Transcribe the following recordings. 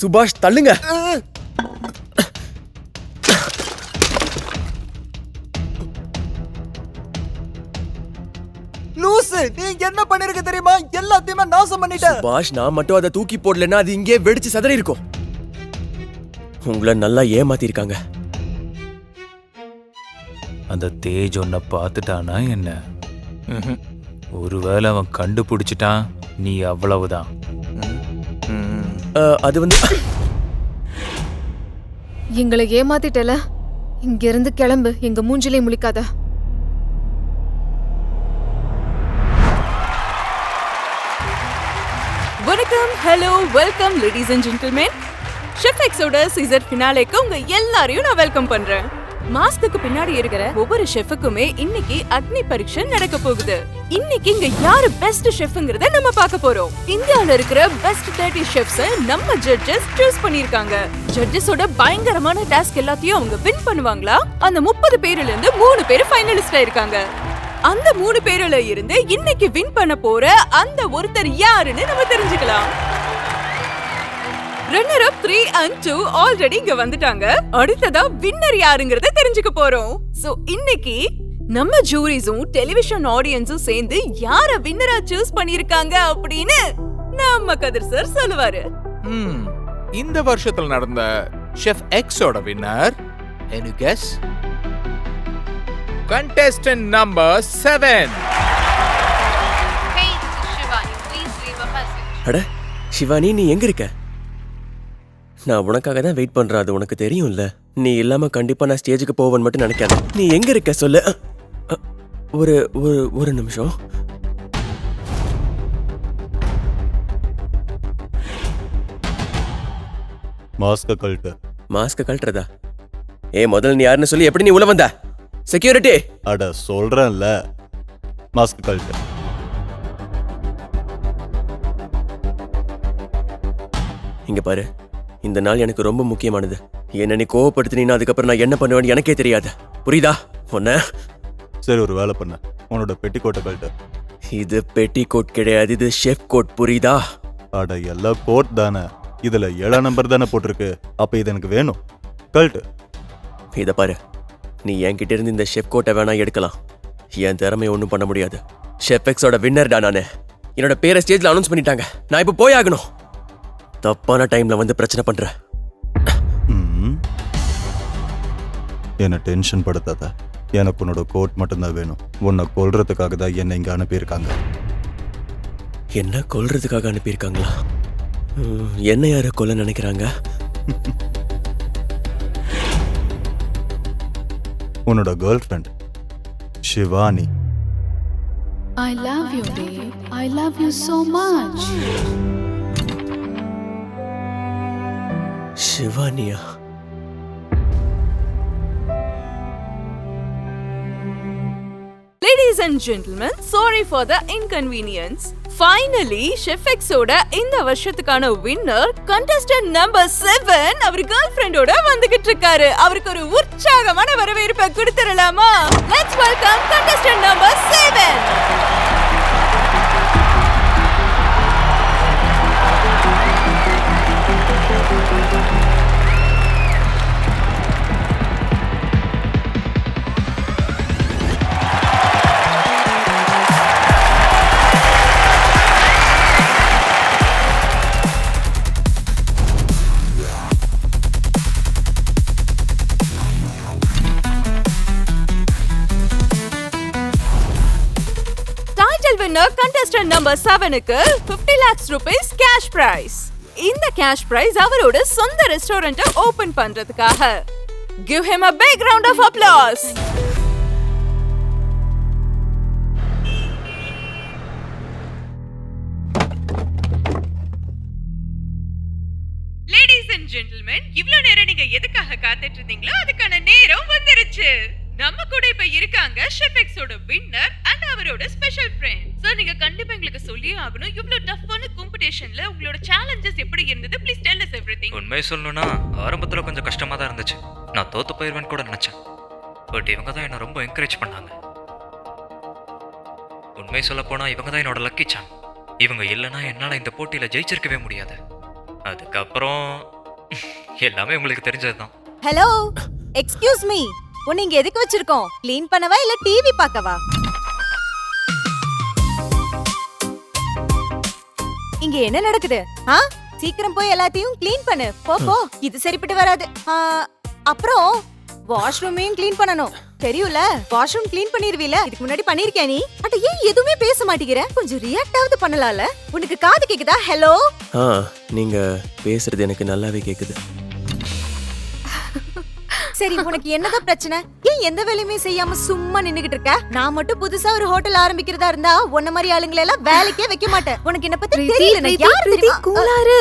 சுபாஷ் தள்ளுங்க. லூசு, நீ என்ன பண்ணிருக்க தெரியுமா? எல்லாத்தையுமே நாசம் பண்ணிட்ட. சுபாஷ், நான் மட்டும் அதை தூக்கி போடலன்னா அது இங்கே வெடிச்சு சதறி இருக்கும். உங்களை நல்லா ஏமாத்தி இருக்காங்க. அந்த தேஜ் ஒன்ன பார்த்துட்டானா என்ன? ஒருவேளை அவன் கண்டுபிடிச்சிட்டான், நீ அவ்வளவுதான். அது வந்து எங்களை ஏமாத்திட்டல. இங்க இருந்து கிளம்பு, எங்க மூஞ்சிலே முழிக்காத. வணக்கம், hello, welcome ladies and gentlemen. Chef எக்ஸோட சீசன் ஃபினாலேக்கு உங்க எல்லாரையும் நான் வெல்கம் பண்றேன். மாஸ்க்கு பின்னாடி இருக்கிற ஒவ்வொரு ஷெஃபுக்குமே இன்னைக்கு அக்னி பரீட்சை நடக்க போகுது. இன்னைக்கு இங்க யாரு பெஸ்ட் ஷெஃப்ங்கறத நம்ம பார்க்க போறோம். இந்தியால இருக்கிற பெஸ்ட் 30 ஷெஃப்ஸ் நம்ம ஜட்ஜஸ் சூஸ் பண்ணிருக்காங்க. ஜட்ஜஸோட பயங்கரமான டாஸ்க் எல்லாத்தையும் அவங்க வின் பண்ணுவாங்களா? அந்த 30 பேர்ல இருந்து 3 பேர் ஃபைனலிஸ்டா இருக்காங்க. அந்த 3 பேர்ல இருந்து இன்னைக்கு வின் பண்ண போற அந்த ஒருத்தர் யாருன்னு நம்ம தெரிஞ்சுக்கலாம். ரன்னர் அப் 3 and 2 ஆல்ரெடி இங்க வந்துட்டாங்க. அடுத்ததா வின்னர் யாருங்கறத தெரிஞ்சுக்க போறோம். சோ இன்னைக்கு நம்ம ஜூரிஸும் டெலிவிஷன் ஆடியன்ஸும் சேர்ந்து யார வின்னரா சூஸ் பண்ணிருக்காங்க அப்படின்னு நம்ம கதிர் சார் சொல்லுவாரு. இந்த வருஷத்துல நடந்த ஷெஃப் எக்ஸோட winner any guess? Contestant number 7. Hey, Shivani, please leave a message. அட சிவானி, நீ எங்க இருக்க? நான் உனக்காக தான் வெயிட் பண்றேன், அது உனக்கு தெரியும்ல. நீ இல்லாம கண்டிப்பா நான் ஸ்டேஜுக்கு போவேன்னு மட்டும் நினைக்காத. நீ எங்க இருக்க சொல்லு. ஒரு ஒரு ஒரு நிமிஷம். மாஸ்க கழட்டுறதா? முதல்ல நீ யாருன்னு சொல்லி எப்படி நீ உள்ள வந்த? செக்யூரிட்டி! அட சொல்றேன்ல, மாஸ்க் கழட்டு. இங்க பாரு, இந்த நாள் எனக்கு ரொம்ப முக்கியமானது. என்ன நீ கோவப்படுத்தினீன்னா அதுக்கப்புறம் நான் என்ன பண்ணுவேன்னு எனக்கே தெரியாது. புரியுதா உன்ன? சரி, ஒரு வேலை பண்ண, உன்னோட பெட்டிக்கோட்டை கழட்டு. இது பெட்டிக்கோட் கிடையாது, இது ஷெஃப் கோட். புரியுதா? அட எல்லாம் கோட் தானே, இதுல 7 நம்பர் தானே போட்டிருக்கு. அப்ப இது எனக்கு வேணும், கழட்டு. இத பாரு, நீ என்கிட்ட இருந்து இந்த ஷெஃப் கோட்டை வேணா எடுக்கலாம். என் திறமையை ஒன்றும் பண்ண முடியாது. ஷெஃப் எக்ஸோட வின்னர்டா நானு. என்னோட பேரை ஸ்டேஜ்ல அனௌன்ஸ் பண்ணிட்டாங்க. நான் இப்போ போய் ஆகணும். தப்பான டைம்ல வந்து பிரச்சனை பண்ற. என்ன டென்ஷன் படுத்தாத. எனக்கு உன்னோட கோட் மட்டும்தான் வேணும். உன்னை கொல்றதுக்காக தான் என்னை இங்க அனுப்பியிருக்காங்க. என்ன கொல்றதுக்காக அனுப்பியிருக்காங்களா? என்ன யார கொல்ல நினைக்கிறாங்க? உன்னோட girl friend Shivani. I love you, babe. I love you so much. ஷிவானியா? Ladies and gentlemen, sorry for the inconvenience. Finally, Chef Xோட இந்த வருஷத்துக்கான winner contestant number 7 அவர் girlfriend-ஓட வந்துகிட்டு இருக்காரு. அவருக்கு ஒரு உற்சாகமான வரவேற்பை கொடுத்துடலாமா? Let's welcome contestant number 7. winner contestant number 7க்கு 50 lakhs rupees cash prize. இந்த cash prize அவரோட சொந்த ரெஸ்டாரண்ட்டை ஓபன் பண்றதுக்காக. Give him a big round of applause. Ladies and gentlemen, இவ்ளோ நேரம் நீங்க எதுக்காக காத்துட்டு இருந்தீங்களோ அதுக்கான நேரம் வந்துருச்சு. நம்ம கூட இப்ப இருக்காங்க ஷெஃப் எக்ஸோட வின்னர் அண்ட் அவரோட ஸ்பெஷல் ஃப்ரெண்ட். சோ நீங்க கண்டிப்பா எங்களுக்கு சொல்லியே ஆகணும், இவ்ளோ டஃப்பான காம்படிஷன்ல உங்களோட challenges எப்படி இருந்தது? Please tell us everything. உண்மை சொல்லணும்னா ஆரம்பத்துல கொஞ்சம் கஷ்டமா தான் இருந்துச்சு. நான் தோத்து போயிருவேன்னு கூட நினைச்சேன். பட் இவங்க தான் என்ன ரொம்ப என்கரேஜ் பண்ணாங்க. உண்மை சொல்ல போனா இவங்க தான் என்னோட லக்கி சாம். இவங்க இல்லைன்னா என்னால இந்த போட்டியில ஜெயிச்சிருக்கவே முடியாது. அதுக்கப்புறம் எல்லாமே உங்களுக்கு தெரிஞ்சதுதான். Hello, excuse me. உன்னை இங்க எதுக்கு வச்சிருக்கோம்? க்ளீன் பண்ணவா இல்ல டிவி பார்க்கவா? இங்க என்ன நடக்குது? சீக்கிரம் போய் எல்லாத்தையும் க்ளீன் பண்ணு. போ போ, இது சரிப்பட்டு வராது. அப்புறம் வாஷ்ரூமையும் க்ளீன் பண்ணணும். தெரியும்ல, வாஷ்ரூம் க்ளீன் பண்ணிருவீல? இதுக்கு முன்னாடி பண்ணிருக்கியா நீ? அட ஏன் எதுவுமே பேச மாட்டேங்கிற? கொஞ்சம் ரியாக்டாவது பண்ணலாம்ல? உனக்கு காது கேக்குதா? ஹலோ. நீங்க பேசுறது எனக்கு நல்லாவே கேக்குது. சரி, உனக்கு என்னதான் பிரச்சனை? ஏன் எந்த வேலையுமே செய்யாம சும்மா நின்னுகிட்டு இருக்க? நான் மட்டும் புதுசா ஒரு ஹோட்டல் ஆரம்பிக்கிறதா இருந்தா உன்ன மாதிரி ஆளுங்களை எல்லாம் வேலைக்கே வைக்க மாட்டேன். உனக்கு என்ன பத்தி தெரியல. நான் யார் தெரியுமா? கூலாரு,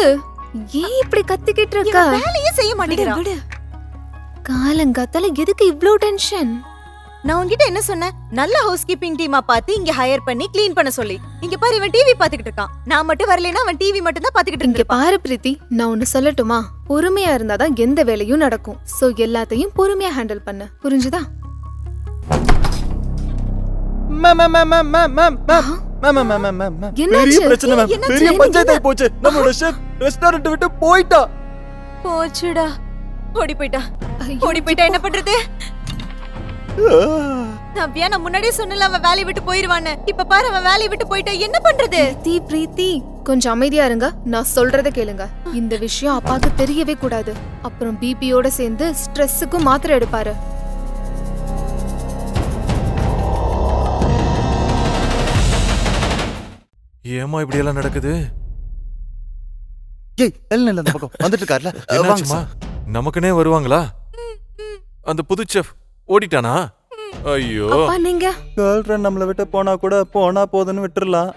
ஏன் இப்படி கத்திக்கிட்டு இருக்க? வேலையே செய்ய மாட்டேங்கிறான். காலங்காத்தால எதுக்கு இவ்ளோ டென்ஷன்? நான் உன்கிட்ட என்ன சொன்னேன்? நல்ல ஹவுஸ் கீப்பிங் டீமா பார்த்து இங்க ஹையர் பண்ணி க்ளீன் பண்ண சொல்லி. இங்க பாரு, இவன் டிவி பாத்துக்கிட்டு இருக்கான். நான் மட்டும் வரலைன்னா அவன் டிவி மட்டும் தான் பாத்துக்கிட்டு இங்க பாரு பிரீத்தி, நான் ஒன்னு சொல்லட்டுமா? பொறுமையா இருந்தாதான் எந்த வேலையும் நடக்கும். சோ எல்லாத்தையும் பொறுமையா ஹேண்டில் பண்ணு, புரிஞ்சுதா? பெரிய பிரச்சனை மேம், பெரிய பஞ்சாயத்து போச்சு. நம்மளோட ஷெஃப் ரெஸ்டாரண்ட் விட்டு போயிட்டா. போச்சுடா, ஓடி போயிட்டா. ஓடி போயிட்டா, என்ன பண்றது? நவ்யா, நான் முன்னாடியே சொன்னல அவன் வேலையை விட்டு போயிருவான்னு. இப்ப பாரு, அவன் வேலையை விட்டு போயிட்டா, என்ன பண்றது? பிரீத்தி கொஞ்சம் அமைதியா இருங்க, நான் சொல்றத கேளுங்க. இந்த விஷயம் அப்பாக்கு தெரியவே கூடாது. அப்புறம் பிபியோட சேர்ந்து ஸ்ட்ரெஸ்ஸுக்கும் மாத்திரை எடுப்பாரு. ஏமா இப்படி எல்லாம் நடக்குது? ஏய், எல்லாம் அந்த பக்கம் வந்துட்டு இருக்கார்ல. என்னாச்சுமா? நமக்குனே வருவாங்களா? அந்த புது செஃப் ஓடிட்டானா? ஐயோ, அப்பா நீங்க கேர்ள் ஃப்ரெண்ட் நம்மளை விட்டு போனா கூட போனா போதுன்னு விட்டுறலாம்.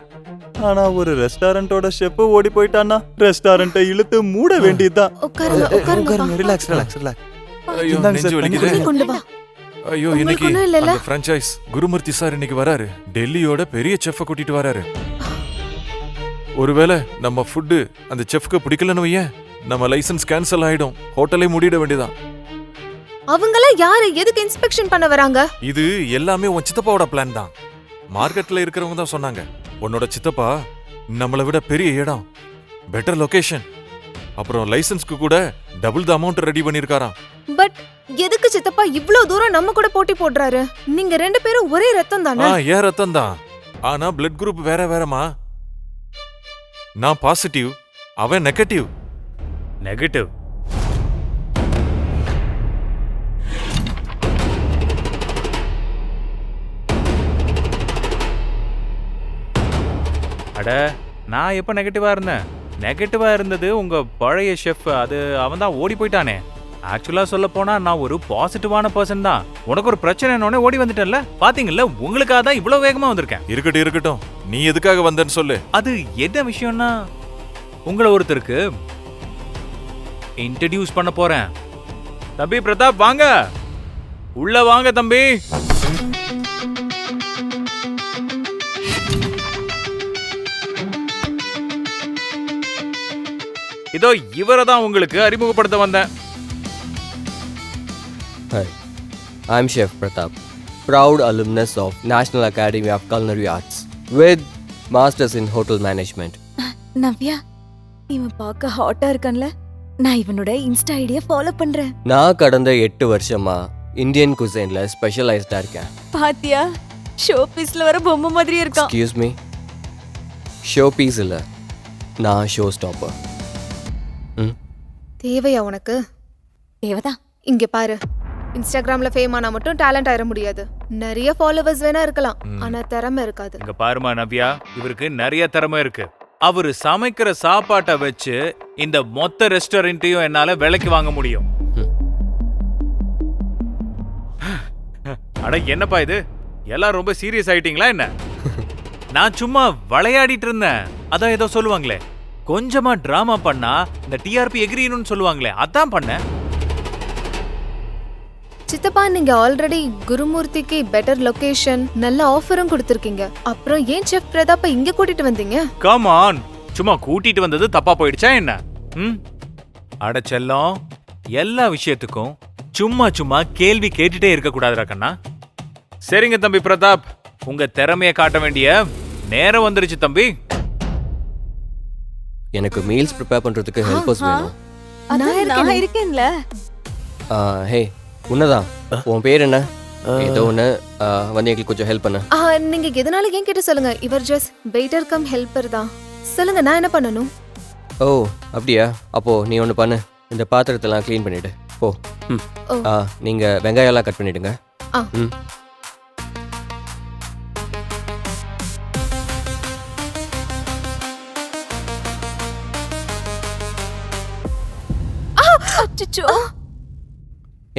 ஆனா ஒரு ரெஸ்டாரண்டோட ஷெஃப் ஓடி போயிட்டான்னா ரெஸ்டாரண்ட்டை இழுத்து மூட வேண்டியதுதான். உட்காருங்க, உட்காருங்க. Relax relax relax. ஐயோ, நெஞ்சு வலிக்குது. கொண்டு வா. ஐயோ, இன்னைக்கு அந்த பிரான்சைஸ் குருமூர்த்தி சார் இன்னைக்கு வராரு. டெல்லியோட பெரிய செஃப்பை கூட்டிட்டு வராரு. ஒருவேளை நம்ம ஃபுட்டு அந்த செஃப்க்கு பிடிக்கலன்னு வையேன், நம்ம லைசன்ஸ் கேன்சல் ஆயிடும். ஹோட்டலை மூடிட வேண்டியதான். அவங்கள யாரு எதுக்கு இன்ஸ்பெக்ஷன் பண்ண வராங்க? இது எல்லாமே உன் சித்தப்பாவோட பிளான் தான். மார்க்கெட்ல இருக்கிறவங்க தான் சொன்னாங்க. உன்னோட சித்தப்பா நம்மளை விட பெரிய இடம், பெட்டர் லொகேஷன், அப்புறம் லைசன்ஸ்க்கு கூட டபுள் த அமௌண்ட் ரெடி பண்ணிருக்காராம். பட் எதுக்கு சித்தப்பா இவ்ளோ தூரம் நம்ம கூட போட்டி போடுறாரு? நீங்க ரெண்டு பேரும் ஒரே ரத்தம் தானே? ஏன் ரத்தம் தான், ஆனா பிளட் குரூப் வேற வேறமா. நான் பாசிட்டிவ், அவன் நெகட்டிவ். நெகட்டிவ்? அட, நான் எப்ப நெகட்டிவா இருந்தேன்? நெகட்டிவா இருந்தது உங்க பழைய ஷெஃப். அது அவன் தான் ஓடி போயிட்டானே. ஆக்சுவலா சொல்ல போனா நான் ஒரு பாசிட்டிவான பர்சன் தான். உனக்கு ஒரு பிரச்சனைன்னு ஓடி வந்துட்டேன்ல. பாத்தீங்கல்ல, உங்களுக்காக தான் இவ்வளவு வேகமா வந்திருக்கேன். இருக்கட்டும் இருக்கட்டும், நீ எதுக்காக வந்தேன்னு சொல்லு. அது என்ன விஷயம்னா, உங்களை ஒருத்தருக்கு இன்ட்ரடியூஸ் பண்ண போறேன். தம்பி பிரதாப், வாங்க உள்ள வாங்க தம்பி. இதோ இவரை தான் உங்களுக்கு அறிமுகப்படுத்த வந்தேன். Hi, I'm Chef Pratap, proud alumnus of National Academy of Culinary Arts with Masters in Hotel Management. Navya, இவன் பார்க்க ஹாட்டா இருக்கான்ல. நான் இவனோட இன்ஸ்டா ஐடியை ஃபாலோ பண்றேன். நான் கடந்த 8 வருஷமா இந்தியன் குசைன்ல ஸ்பெஷலைஸ்டா இருக்கேன். பாத்தியா, ஷோ பீஸ்ல வர பொம்மை மாதிரி இருக்கான். எக்ஸ்கியூஸ் மீ, ஷோ பீஸ் இல்ல, நான் ஷோ ஸ்டாப்பர். தேவையா உனக்கு? தேவதான். இங்க பாரு, இன்ஸ்டாகிராம்ல ஃபேம் ஆனா மட்டும் டேலண்ட் ஆயிட முடியாது. நிறைய ஃபாலோவர்ஸ் வேணா இருக்கலாம், ஆனா திறமை இருக்காது. இங்க பாருமா நவ்யா, இவருக்கு நிறைய திறமை இருக்கு. அவரு சமைக்கிற சாப்பாட்டை வச்சு இந்த மொத்த ரெஸ்டாரண்ட்டையும் என்னால விலைக்கு வாங்க முடியும். அட என்னப்பா இது, எல்லாம் ரொம்ப சீரியஸ் ஆயிட்டீங்களா என்ன? நான் சும்மா விளையாடிட்டு இருந்தேன். அதான் ஏதோ சொல்லுவாங்களே, கொஞ்சமா டிராமா பண்ணா இந்த டிஆர்பி எகிரினுன்னு சொல்லுவாங்களே, அதான் பண்ணேன். சித்தப்பா, நீங்க ஆல்ரெடி குருமூர்த்திக்கு பெட்டர் லொகேஷன், நல்ல ஆஃபரும் கொடுத்திருக்கீங்க. அப்புறம் ஏன் செஃப் பிரதாப்ப இங்க கூட்டிட்டு வந்தீங்க? கம் ஆன், சும்மா கூட்டிட்டு வந்தது தப்பா போயிடுச்சா என்ன? அட செல்லம், எல்லா விஷயத்துக்கும் சும்மா சும்மா கேள்வி கேட்டுட்டே இருக்க கூடாதுடா கண்ணா. சரிங்க தம்பி பிரதாப், உங்க திறமைய காட்ட வேண்டிய நேரம் வந்துருச்சு தம்பி. எனக்கு மீல்ஸ் ப்ரிப்பேர் பண்றதுக்கு ஹெல்ப்பர்ஸ் வேணும். நான் இருக்கேன்ல. ஹே உன்னதான் உன் பேர் என்ன? ஏதோ ஒன்று வந்து எங்களுக்கு கொஞ்சம் ஹெல்ப் பண்ண. நீங்க எதனால ஏன் கிட்ட சொல்லுங்க. இவர் ஜஸ்ட் வெயிட்டர் கம் ஹெல்ப்பர் தான். சொல்லுங்க நான் என்ன பண்ணணும்? ஓ அப்படியா? அப்போ நீ ஒன்று பண்ணு, இந்த பாத்திரத்தெல்லாம் க்ளீன் பண்ணிடு போ. நீங்க வெங்காயம்லாம் கட் பண்ணிடுங்க. ம். அச்சச்சோ.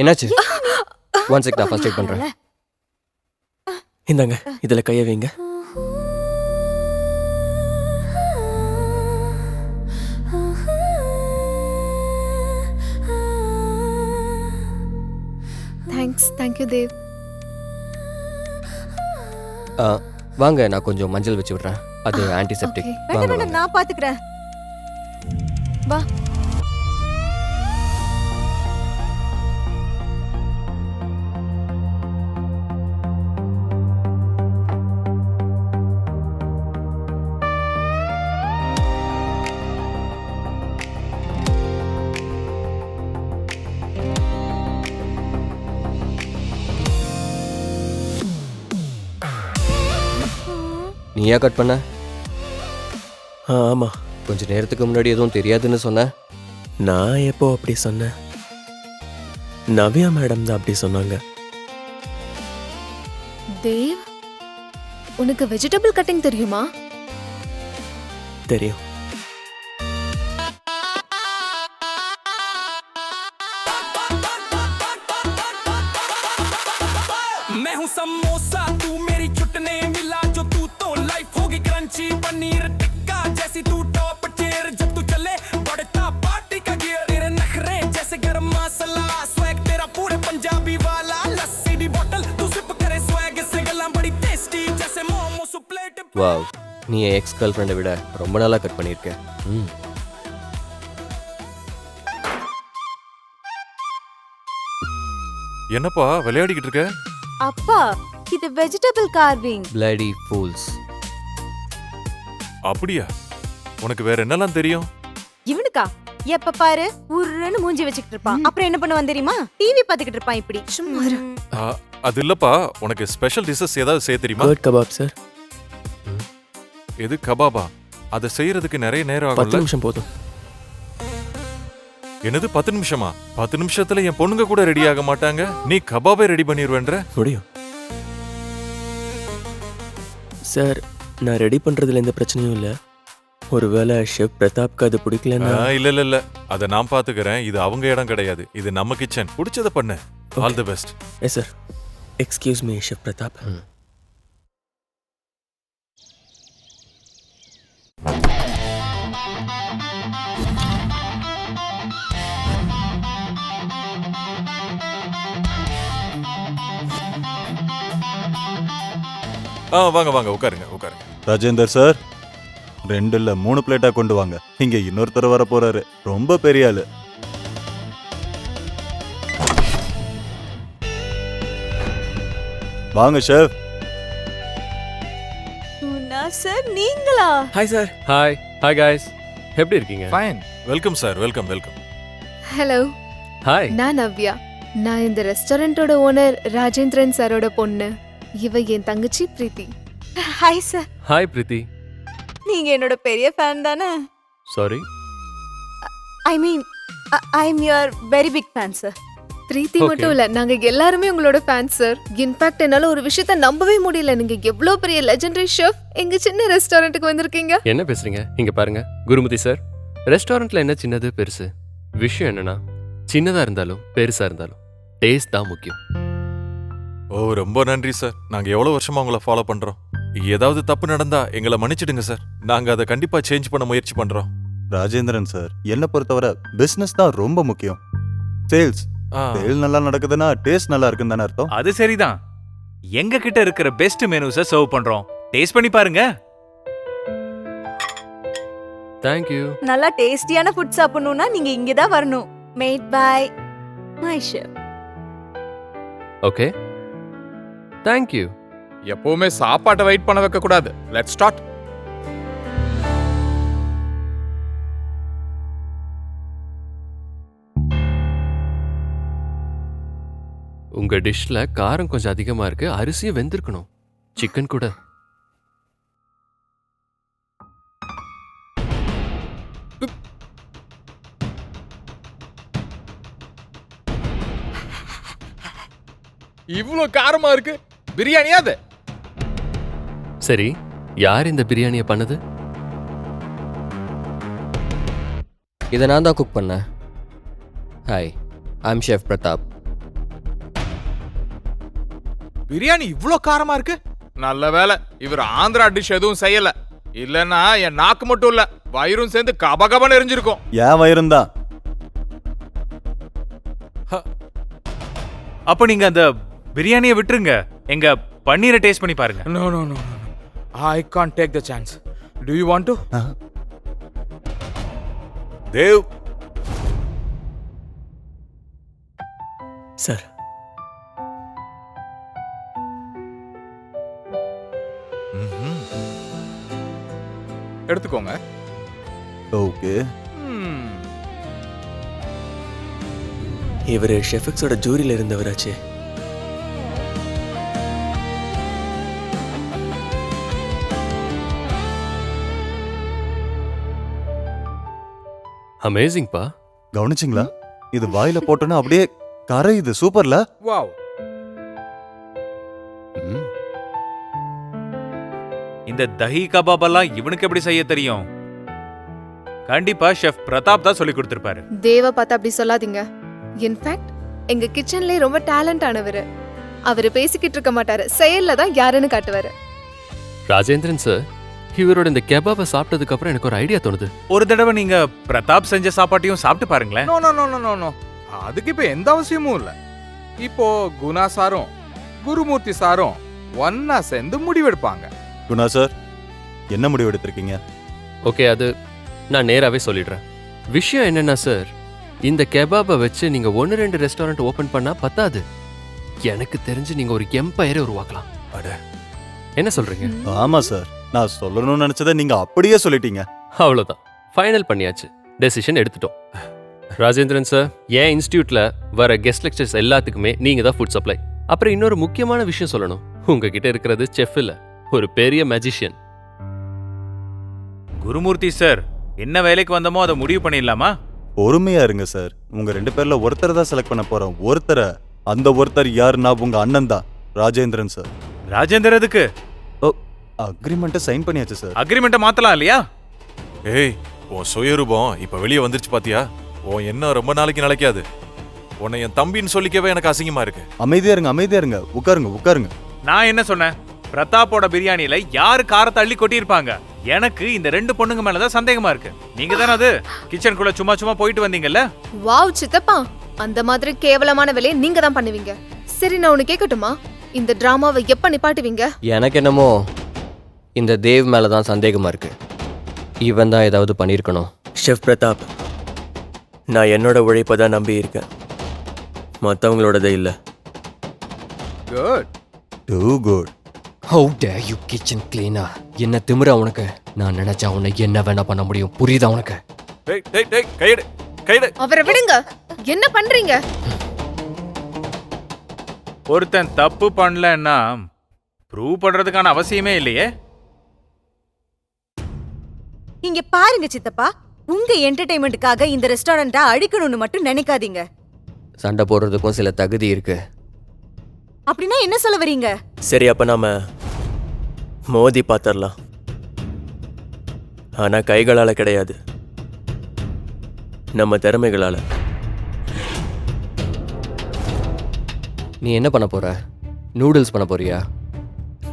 என்னாச்சு? ஒன் செக், நான் ஃபர்ஸ்ட் எய்ட் பண்றேன். இந்தாங்க, இதுல கைய வைங்க. தேங்க்யூ தேவ். வாங்க, நான் கொஞ்சம் மஞ்சள் வச்சு விடுறேன். அது ஆன்டிசெப்டிக். வேண்டாம், நான் பாத்துக்கிறேன். வா. நீயா கட் பண்ண? ஆமா, கொஞ்ச நேரத்துக்கு முன்னாடி எதுவும் தெரியாதுன்னு சொன்ன. நான் எப்போ அப்படி சொன்னேன்? நவ்யா மேடம் தான் அப்படி சொன்னாங்க. தேவ், உனக்கு வெஜிடபிள் கட்டிங் தெரியுமா? தெரியும். समोसा तू मेरी चुटने मिला जो तू तो लाइफ होगी क्रंची पनीर टिक्का जैसी तू टॉप टियर जब तू चले बढ़ता पार्टी का गियर तेरे नखरे जैसे गरम मसाला स्वैग तेरा पूरे पंजाबी वाला लस्सी दी बोतल तू सिप करे स्वैग से गला बड़ी टेस्टी जैसे मोमो सु प्लेट वाव, நீ எக்ஸ் கேர்ள் ஃப்ரெண்டை விட ரொம்ப நல்லா கட் பண்ணியிருக்க. என்னப்பா விளையாடிக்கிட்டு இருக்க? அப்பா, இது வெஜிடபிள் கார்விங். Bloody fools. அப்படியா? உனக்கு வேற என்னலாம் தெரியும்? இவனுக்கா? எப்ப பாரு உருன்னு மூஞ்சி வச்சுக்கிட்டு இருப்பான். அப்புறம் என்ன பண்ணுவான் தெரியுமா? டிவி பாத்துக்கிட்டு இருப்பான் இப்படி. சும்மா இரு. அது இல்லப்பா, உனக்கு ஸ்பெஷல் டிஷஸ் ஏதாவது செய்ய தெரியுமா? Curd kebab sir. எது கபாபா? அதை செய்யறதுக்கு நிறைய நேரம் ஆகும். 10 நிமிஷம் போதும். என்னது 10 நிமிஷமா? 10 நிமிஷத்துல என் பொண்ணுங்க கூட ரெடி ஆக மாட்டாங்க, நீ கபாபே ரெடி பண்ணிடுவேன்ற? முடியும் சார், நான் ரெடி பண்றதுல எந்த பிரச்சனையும் இல்ல. ஒருவேளை ஷெஃப் பிரதாப்க்கு அது பிடிக்கலன்னா? இல்ல, அதை நான் பாத்துக்கிறேன். இது அவங்க இடம் கிடையாது, இது நம்ம கிச்சன். பிடிச்சத பண்ணு. All the best. Yes sir. Excuse me chef Pratap. வாங்க வாங்க, உட்காருங்க உட்காருங்க. ராஜேந்தர் சார், 2 இல்ல 3 பிளேட்டா கொண்டு வாங்க. இங்க இன்னொருத்தர் வர போறாரு, ரொம்ப பெரிய ஆளு. வாங்க ஷெஃப். சார், நீங்களா? Hi sir. ஹாய் गाइस, எப்படி இருக்கீங்க? Fine. Welcome sir, welcome welcome. Hello. Hi. நான் நவ்யா. நான் இந்த ரெஸ்டாரண்டோட ஓனர் ராஜேந்திரன் சாரோட பொண்ணு. இவ என் தங்கச்சி Preethi. Hi sir. Hi Preethi. நீங்க என்னோட பெரிய ஃபேன் தானே? Sorry. I mean I am your very big fan sir. Preethi மட்டும் இல்ல, நாங்க எல்லாருமே உங்களோட ஃபேன் சார். இன்ஃபேக்ட் என்னால ஒரு விஷயத்தை நம்பவே முடியல. நீங்க எவ்வளவு பெரிய லெஜெண்டரி ஷெஃப் எங்க சின்ன ரெஸ்டாரண்ட்டுக்கு வந்திருக்கீங்க. என்ன பேசுறீங்க? இங்க பாருங்க குருமதி சார், ரெஸ்டாரண்ட்ல என்ன சின்னது பெருசு? விஷயம் என்னன்னா, சின்னதா இருந்தாலும் பெருசா இருந்தாலும் டேஸ்ட் தான் முக்கியம். ஓ, ரொம்ப நன்றி சார். நாங்க எவ்வளவு வருஷமா உங்களை ஃபாலோ பண்றோம். ஏதாவது தப்பு நடந்தா எங்களை மன்னிச்சிடுங்க சார். நாங்க அதை கண்டிப்பா சேஞ்ச் பண்ண முயற்சி பண்றோம். ராஜேந்திரன் சார், என்ன பொறுத்தவரை பிசினஸ் தான் ரொம்ப முக்கியம். சேல்ஸ் நல்லா நடக்குதுன்னா டேஸ்ட் நல்லா இருக்குன்னு தானே அர்த்தம். அது சரிதான். எங்க கிட்ட இருக்கிற பெஸ்ட் மெனுஸை சர்வ் பண்றோம். டேஸ்ட் பண்ணி பாருங்க. Thank you. நல்லா டேஸ்டியான ஃபுட் சாப்பிடணும்னா நீங்க இங்க தான் வரணும். Made by my chef. Okay. Thank you. எப்பவுமே சாப்பாட்டை வெயிட் பண்ண வைக்க கூடாது. Let's start. உங்க டிஷ்ல காரம் கொஞ்சம் அதிகமா இருக்கு, அரிசியும் வெந்திருக்கணும், சிக்கன் கூட. இவ்ளோ காரமா இருக்கு. பிரியாணியா அது? சரி, யார் இந்த பிரியாணியை பண்ணது? இதை நான் தான் குக் பண்ணேன். Hi, I'm chef Pratap. Biryani இவ்ளோ காரமா இருக்கு? நல்ல வேலை இவர் ஆந்திரா டிஷ் எதுவும் செய்யல. இல்லன்னா என் நாக்கு மட்டும் இல்ல, வயிறும் சேர்ந்து கபகபன்னு எரிஞ்சிருக்கும். ஏன் வயிறுந்தான். அப்ப நீங்க அந்த பிரியாணியை விட்டுருங்க, எங்க பன்னீரை டேஸ்ட் பண்ணி பாருங்க. No no no I can't take the chance. Do you want to? Dev sir, எடுத்துக்கோங்க. ஓகே. இவர் ஷெஃபெக்ஸோட ஜூரியில இருந்தவராச்சே. அமேசிங்ப்பா. கவனிச்சிங்களா? இது வாயில போட்டோன்னா அப்படியே கரையுது. சூப்பர்ல. வாவ். இந்த தஹி கபாப் எல்லாம் இவனுக்கு எப்படி செய்ய தெரியும்? கண்டிப்பா ஷெஃப் பிரதாப் தான் சொல்லி கொடுத்திருப்பாரு. தேவா பார்த்து அப்படி சொல்லாதீங்க. இன்ஃபேக்ட் எங்க கிச்சன்லயே ரொம்ப டேலண்ட் ஆனவர். அவரு பேசிக்கிட்டு இருக்க மாட்டாரு, செயல்ல தான் யாருன்னு காட்டுவாரு. ராஜேந்திரன் சார், இவரோட இந்த கெபாபை சாப்பிட்டதுக்கு அப்புறம் எனக்கு ஒரு ஐடியா தோணுது. ஒரு தடவை நீங்க பிரதாப் செஞ்ச சாப்பாட்டையும் சாப்பிட்டு பாருங்களேன். No no no no no அதுக்கு இப்ப எந்த அவசியமும் இல்ல. இப்போ குணா சாரும் குருமூர்த்தி சாரும் ஒன்னா சேர்ந்து முடிவெடுப்பாங்க. குணா சார், என்ன முடிவு எடுத்திருக்கீங்க? ஓகே, அது நான் நேராவே சொல்லிடுறேன். விஷயம் என்னன்னா சார், இந்த கெபாபை வச்சு நீங்க 1-2 ரெஸ்டாரண்ட் ஓபன் பண்ணா பத்தாது. எனக்கு தெரிஞ்சு நீங்க ஒரு எம்பையரை உருவாக்கலாம். அட, என்ன சொல்றீங்க? ஆமா சார், நான் சொல்லணும்னு நினைச்சதை நீங்க அப்படியே சொல்லிட்டீங்க. அவ்வளவுதான், ஃபைனல் பண்ணியாச்சு, டெசிஷன் எடுத்துட்டோம். ராஜேந்திரன் சார், என் இன்ஸ்டியூட்ல வர கெஸ்ட் லெக்சர்ஸ் எல்லாத்துக்குமே நீங்க தான் ஃபுட் சப்ளை. அப்புறம் இன்னொரு முக்கியமான விஷயம் சொல்லணும். உங்ககிட்ட இருக்கிறது செஃப் இல்ல, ஒரு பெரிய மேஜிஷியன். குருமூர்த்தி சார், என்ன வேலைக்கு வந்தமோ அதை முடிவு பண்ணிடலாமா? பொறுமையா இருங்க சார். உங்க 2 பேர்ல ஒருத்தரை தான் செலக்ட் பண்ண போறோம். ஒருத்தரை. அந்த ஒருத்தர் யாருன்னா உங்க அண்ணன் தான், ராஜேந்திரன் சார். ராஜேந்திரன் எதுக்கு? ஓ, அக்ரிமெண்ட்டை சைன் பண்ணியாச்சு சார். அக்ரிமெண்ட்டை மாத்தலாம் இல்லையா? ஏய், உன் சுயரூபம் இப்ப வெளியே வந்துருச்சு பாத்தியா? உன் என்ன ரொம்ப நாளைக்கு நிலைக்காது. உன்னை என் தம்பின்னு சொல்லிக்கவே எனக்கு அசிங்கமா இருக்கு. அமைதியா இருங்க, அமைதியா இருங்க. உட்காருங்க, உட்காருங்க. நான் என்ன சொன்னேன்? பிரதாப்போட பிரியாணியில யாரு காரத்தை அள்ளி கொட்டியிருப்பாங்க? எனக்கு இந்த 2 பொண்ணுங்க மேலதான் சந்தேகமா இருக்கு. நீங்க தானே அது கிச்சனுக்குள்ள சும்மா சும்மா போயிட்டு வந்தீங்கல்ல? வாவ் சித்தப்பா, அந்த மாதிரி கேவலமான வேலையை நீங்க தான் பண்ணுவீங்க. சரி, நான் ஒன்னு கேட்கட்டுமா? இந்த டிராமாவை எப்ப நிப்பாட்டுவீங்க? எனக்கு என்னமோ இந்த தேவ் மேல தான் சந்தேகமா இருக்கு. இவன் தான் ஏதாவது பண்ணியிருக்கணும். ஷெஃப் பிரதாப், நான் என்னோட உழைப்பை தான் நம்பி இருக்கேன், மற்றவங்களோடதே இல்லை. Good. Too good. How dare you kitchen cleaner? என்ன திமிரா உனக்கு? நான் நினைச்சா உன்னை என்ன வேணா பண்ண முடியும், புரியுதா உனக்கு? டேய் டேய் டேய், கையெடு கையெடு. அவரை விடுங்க. என்ன பண்றீங்க? ஒருத்தன் தப்பு பண்ணலன்னா ப்ரூவ் பண்றதுக்கான அவசியமே இல்லையே. இங்க பாருங்க சித்தப்பா, உங்க என்டர்டெயின்மெண்ட்டுக்காக இந்த ரெஸ்டாரண்ட்டை அழிக்கணும்னு மட்டும் நினைக்காதீங்க. சண்டை போடுறதுக்கும் சில தகுதி இருக்கு. அப்படின்னா என்ன சொல்ல வரீங்க? சரி, அப்ப நாம மோதி பாத்திரலாம். ஆனா கைகளால கிடையாது, நம்ம திறமைகளால. நீ என்ன பண்ண போற? நூடுல்ஸ் பண்ண போறியா?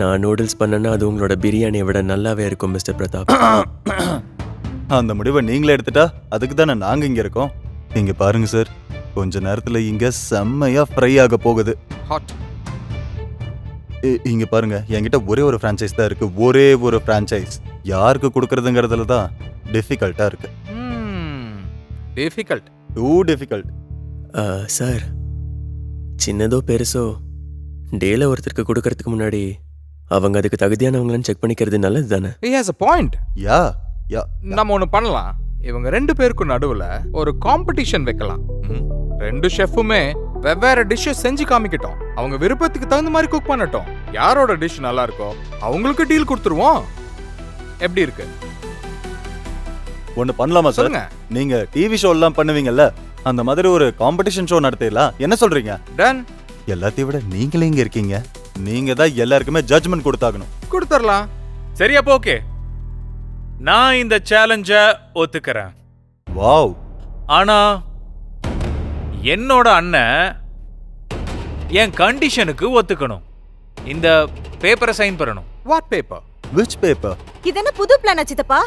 நான் நூடுல்ஸ் பண்ணேன்னா அது உங்களோட பிரியாணியை விட நல்லாவே இருக்கும் மிஸ்டர் பிரதாப். அந்த முடிவை நீங்களே எடுத்துட்டா அதுக்கு தானே நாங்க இங்க இருக்கோம். நீங்க பாருங்க சார், கொஞ்ச நேரத்துல இங்க செம்மையா ஃப்ரை ஆக போகுது. ஹாட். இங்க பாருங்க, என்கிட்ட ஒரே ஒரு பிரான்ச்சைஸ் தான் இருக்கு. ஒரே ஒரு பிரான்ச்சைஸ். யாருக்கு கொடுக்கறதுங்கிறதுல தான் டிஃபிகல்ட்டா இருக்கு. டிஃபிகல்ட். Two difficult. சார், சின்னதோ பெருசோ டேல ஒருத்தருக்கு கொடுக்கறதுக்கு முன்னாடி அவங்க அதுக்கு தகுதியானவங்களான்னு செக் பண்ணிக்கிறது நல்லது தானே? He has a point. யா யா. நம்ம ஒன்று பண்ணலாம். இவங்க 2 பேருக்கும் நடுவுல ஒரு காம்படிஷன் வைக்கலாம். 2 ஷெஃப்புமே வெவ்வேறு டிஷ்ஷை செஞ்சு காமிக்கட்டும். அவங்க விருப்பத்துக்கு தகுந்த மாதிரி குக் பண்ணட்டும். யாரோட டிஷ் நல்லா இருக்கோ அவங்களுக்கு டீல் கொடுத்துருவோம். எப்படி இருக்கு? ஒன்னு பண்ணலாமா சார்? சொல்லுங்க. நீங்க டிவி ஷோ எல்லாம் பண்ணுவீங்கல்ல, அந்த மாதிரி ஒரு காம்படிஷன் ஷோ நடத்திடலாம். என்ன சொல்றீங்க? டன். எல்லாத்தையும் விட நீங்களே இங்க இருக்கீங்க, நீங்க தான் எல்லாருக்குமே ஜட்ஜ்மெண்ட் கொடுத்தாகணும். கொடுத்துடலாம். சரி அப்போ ஓகே, நான் இந்த சேலஞ்ச ஒத்துக்கிறேன். வாவ். ஆனா என்னோட அண்ணன் என் கண்டிஷனுக்கு ஒத்துக்கணும். இந்த பேப்பரை சைன் பண்ணணும். What paper? Which paper? இது என்ன புது பிளானா சித்தப்பா?